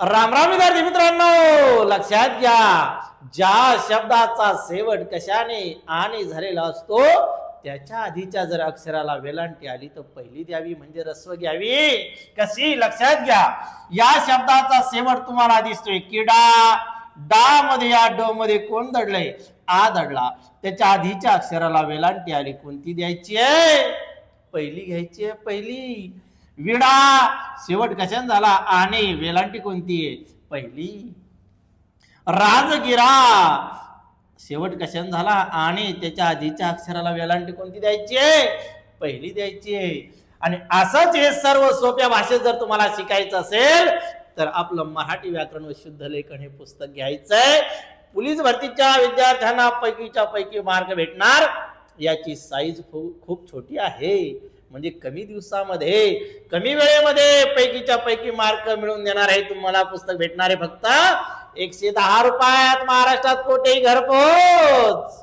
राम राम विद्यार्थी मित्रांनो, लक्षात घ्या, ज्या शब्दाचा शेवट कशाने आणि झालेला असतो त्याच्या आधीच्या जर अक्षराला वेलांटी आली तर पहिली द्यावी, म्हणजे रस्व घ्यावी. कशी? लक्षात घ्या, या शब्दाचा शेवट तुम्हाला दिसतोय किडा. डा मध्ये या ड मध्ये कोण दडलंय? आ दडला. त्याच्या आधीच्या अक्षराला वेलांटी आली, कोणती द्यायची आहे? पहिली घ्यायची आहे, पहिली. विडा शेवट कशाने झाला? आणि वेलांटी कोणती आहे? पहिली. राजगिरा शेवट कशाने झाला? आणि त्याच्या आधीच्या अक्षराला वेलांटी कोणती द्यायची आहे? पहिली द्यायची आहे. आणि असंच हे सर्व सोप्या भाषेत जर तुम्हाला शिकायचं असेल तर आपलं मराठी व्याकरण व शुद्ध लेखन हे पुस्तक घ्यायचंय. पोलीस भरतीच्या विद्यार्थ्यांना पैकीच्या पैकी मार्क भेटणार. याची साईज खूप छोटी आहे, म्हणजे कमी दिवसामध्ये कमी वेळेमध्ये पैकीच्या पैकी मार्क मिळवून देणार आहे. तुम्हाला पुस्तक भेटणार आहे फक्त 110 रुपयात. महाराष्ट्रात कोठेही घरपोच.